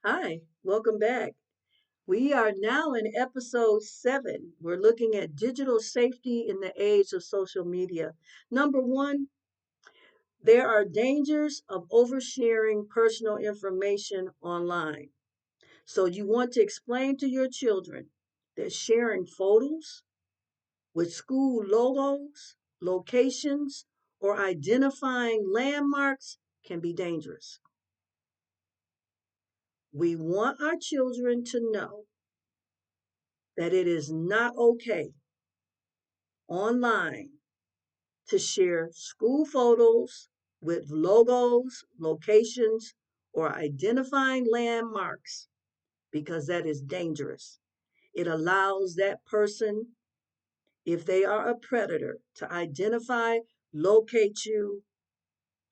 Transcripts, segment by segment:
Hi, welcome back. We are now in episode 7. We're looking at digital safety in the age of social media. Number one, there are dangers of oversharing personal information online. So, you want to explain to your children that sharing photos with school logos, locations, or identifying landmarks can be dangerous. We want our children to know that it is not okay online to share school photos with logos, locations, or identifying landmarks because that is dangerous. It allows that person, if they are a predator, to identify, locate you,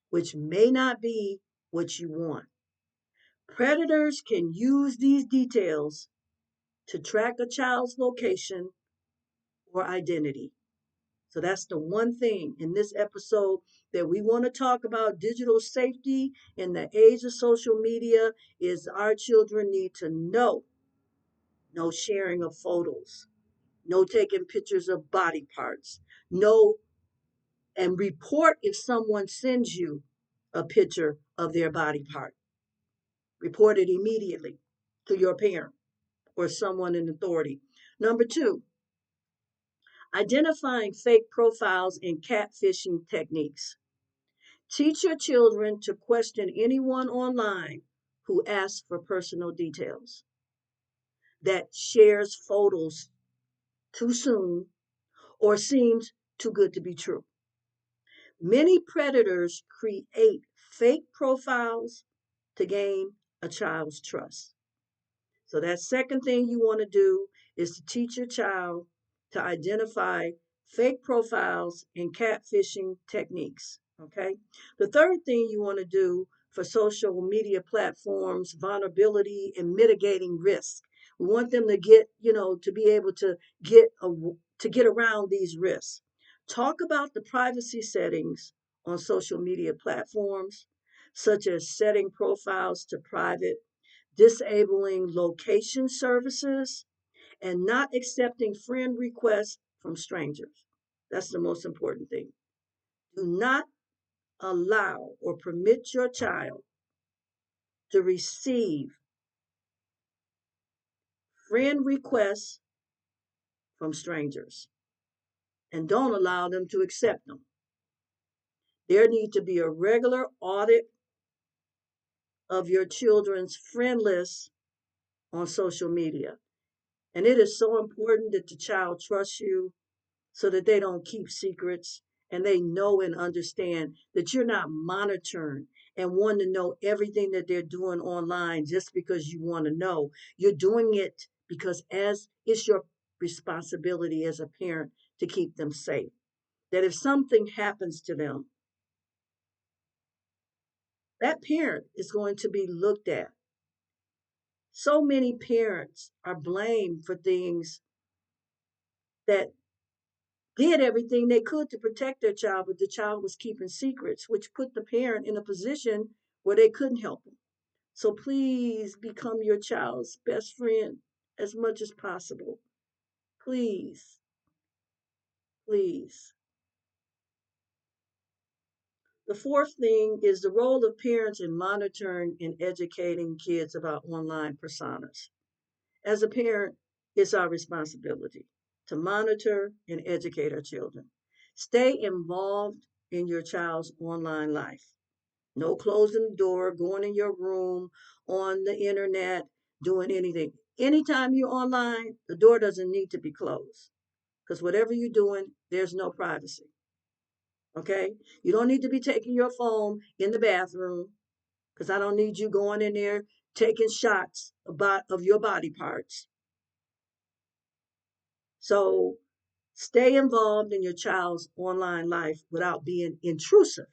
which may not be what you want. Predators can use these details to track a child's location or identity. So that's the one thing in this episode that we want to talk about digital safety in the age of social media is our children need to know no sharing of photos, no taking pictures of body parts, no and report if someone sends you a picture of their body part. Report it immediately to your parent or someone in authority. Number 2, identifying fake profiles and catfishing techniques. Teach your children to question anyone online who asks for personal details, that shares photos too soon, or seems too good to be true. Many predators create fake profiles to gain a child's trust. So, that second thing you want to do is to teach your child to identify fake profiles and catfishing techniques. Okay. The third thing you want to do for social media platforms, vulnerability and mitigating risk. We want them to to be able to get around these risks. Talk about the privacy settings on social media platforms, such as setting profiles to private, disabling location services, and not accepting friend requests from strangers. That's the most important thing. Do not allow or permit your child to receive friend requests from strangers and don't allow them to accept them. There needs to be a regular audit of your children's friend list on social media. And it is so important that the child trusts you so that they don't keep secrets and they know and understand that you're not monitoring and want to know everything that they're doing online just because you want to know. You're doing it because as it's your responsibility as a parent to keep them safe. That if something happens to them, that parent is going to be looked at. So many parents are blamed for things that did everything they could to protect their child, but the child was keeping secrets, which put the parent in a position where they couldn't help them. So please become your child's best friend as much as possible. Please, please. The fourth thing is the role of parents in monitoring and educating kids about online personas. As a parent, it's our responsibility to monitor and educate our children. Stay involved in your child's online life. No closing the door, going in your room, on the internet, doing anything. Anytime you're online, the door doesn't need to be closed because whatever you're doing, there's no privacy. Okay? You don't need to be taking your phone in the bathroom because I don't need you going in there taking shots of your body parts. So stay involved in your child's online life without being intrusive.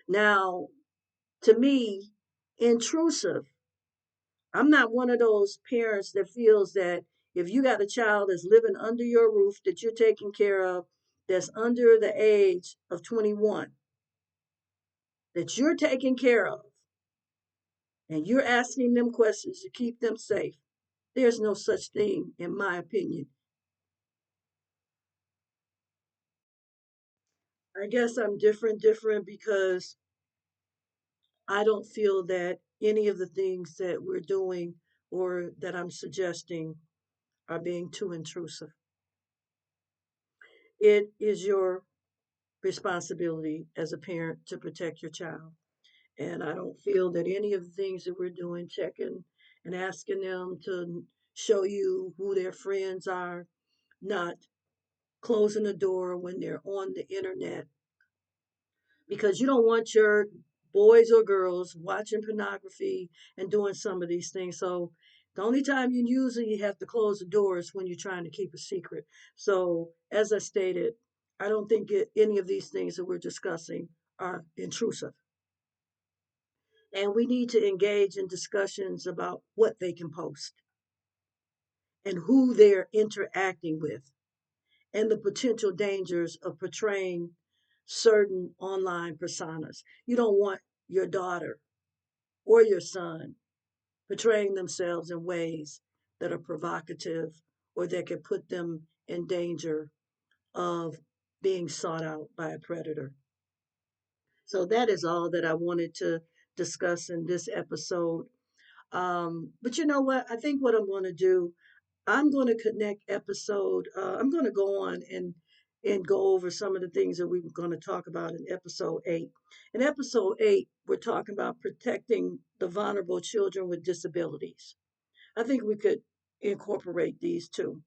Now, to me, intrusive, I'm not one of those parents that feels that if you got a child that's living under your roof that you're taking care of, that's under the age of 21, that you're taking care of, and you're asking them questions to keep them safe, there's no such thing, in my opinion. I guess I'm different because I don't feel that any of the things that we're doing or that I'm suggesting are being too intrusive. It is your responsibility as a parent to protect your child. And I don't feel that any of the things that we're doing, checking and asking them to show you who their friends are, not closing the door when they're on the internet, because you don't want your boys or girls watching pornography and doing some of these things. So the only time you usually have to close the door is when you're trying to keep a secret. So as I stated, I don't think any of these things that we're discussing are intrusive. And we need to engage in discussions about what they can post and who they're interacting with and the potential dangers of portraying certain online personas. You don't want your daughter or your son portraying themselves in ways that are provocative or that could put them in danger of being sought out by a predator. So that is all that I wanted to discuss in this episode. But you know what? I think what I'm going to do, I'm going to connect episode. I'm going to go on and go over some of the things that we were going to talk about in episode 8. In episode 8, we're talking about protecting the vulnerable children with disabilities. I think we could incorporate these two.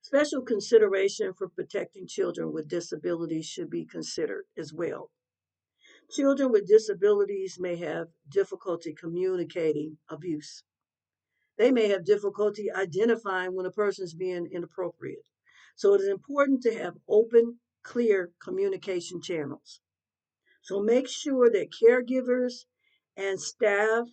Special consideration for protecting children with disabilities should be considered as well. Children with disabilities may have difficulty communicating abuse. They may have difficulty identifying when a person is being inappropriate. So it is important to have open, clear communication channels. So make sure that caregivers and staff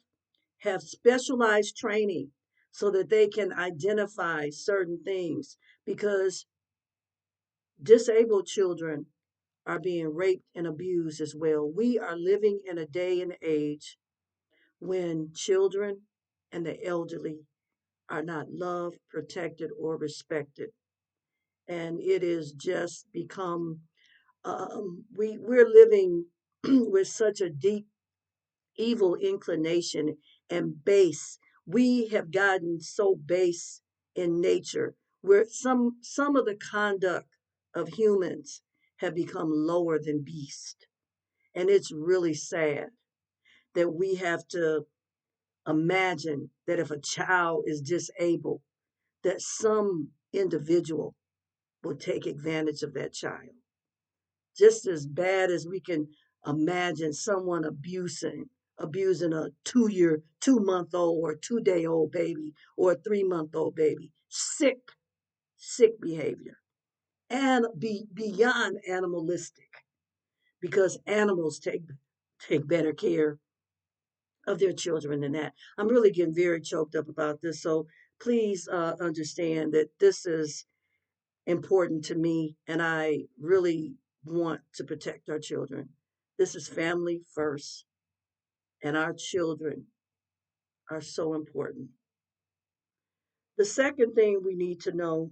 have specialized training so that they can identify certain things, because disabled children are being raped and abused as well. We are living in a day and age when children and the elderly are not loved, protected, or respected. And it is just become, we're living with such a deep evil inclination and base. We have gotten so base in nature where some of the conduct of humans have become lower than beast. And it's really sad that we have to imagine that if a child is disabled, that some individual will take advantage of that child. Just as bad as we can imagine someone abusing a 2-month old or 2-day old baby or a 3-month old baby. Sick behavior. And be beyond animalistic, because animals take better care of their children than that. I'm really getting very choked up about this. So please understand that this is important to me, and I really want to protect our children. This is family first, and our children are so important. The second thing we need to know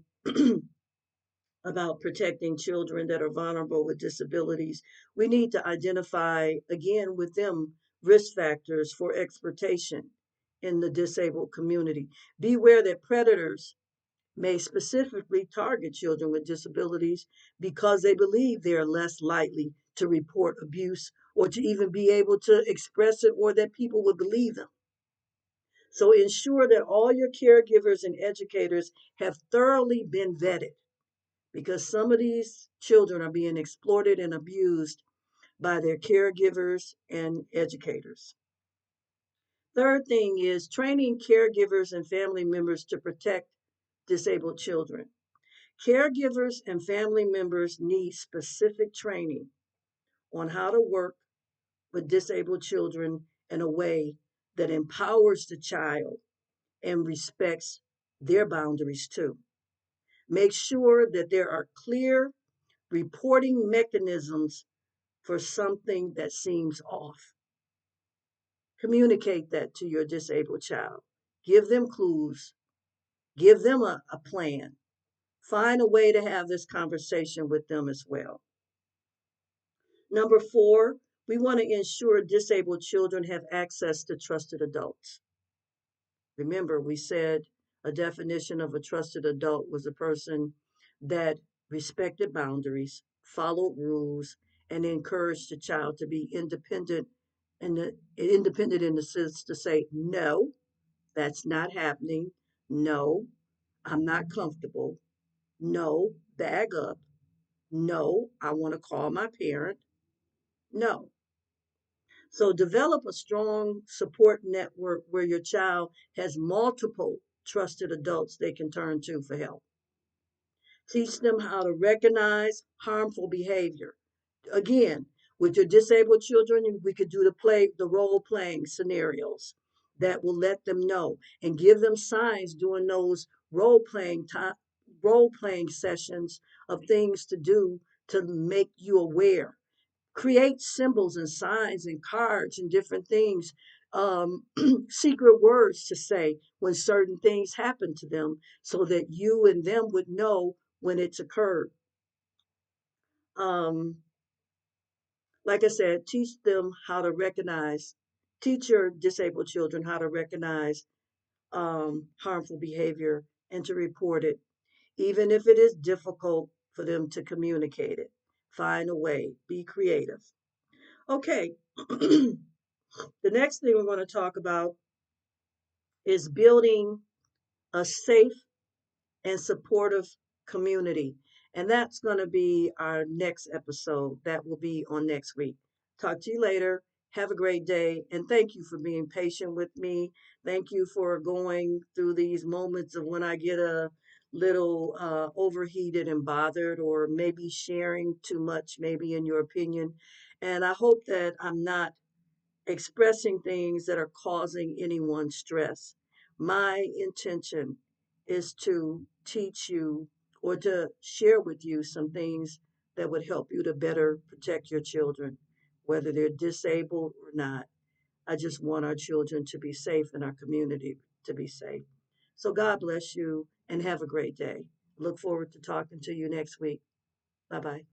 about protecting children that are vulnerable with disabilities, we need to identify again with them risk factors for exploitation in the disabled community. Beware that predators may specifically target children with disabilities because they believe they are less likely to report abuse or to even be able to express it, or that people would believe them. So ensure that all your caregivers and educators have thoroughly been vetted, because some of these children are being exploited and abused by their caregivers and educators. Third thing is training caregivers and family members to protect disabled children. Caregivers and family members need specific training on how to work with disabled children in a way that empowers the child and respects their boundaries too. Make sure that there are clear reporting mechanisms for something that seems off. Communicate that to your disabled child. Give them clues. Give them a plan. Find a way to have this conversation with them as well. Number 4, we want to ensure disabled children have access to trusted adults. Remember, we said a definition of a trusted adult was a person that respected boundaries, followed rules, and encouraged the child to be independent, and independent in the sense to say, no, that's not happening. No, I'm not comfortable. No, bag up. No, I want to call my parent. No. So develop a strong support network where your child has multiple trusted adults they can turn to for help. Teach them how to recognize harmful behavior. Again, with your disabled children, we could do the role playing scenarios that will let them know and give them signs during those role playing sessions of things to do to make you aware. Create symbols and signs and cards and different things, secret words to say when certain things happen to them so that you and them would know when it's occurred. Um, like I said, teach your disabled children how to recognize harmful behavior and to report it, even if it is difficult for them to communicate it. Find a way, be creative. Okay, the next thing we're going to talk about is building a safe and supportive community. And that's going to be our next episode. That will be on next week. Talk to you later. Have a great day. And thank you for being patient with me. Thank you for going through these moments of when I get a little overheated and bothered, or maybe sharing too much, maybe in your opinion. And I hope that I'm not expressing things that are causing anyone stress. My intention is to teach you or to share with you some things that would help you to better protect your children, whether they're disabled or not. I just want our children to be safe and our community to be safe. So God bless you and have a great day. Look forward to talking to you next week. Bye bye.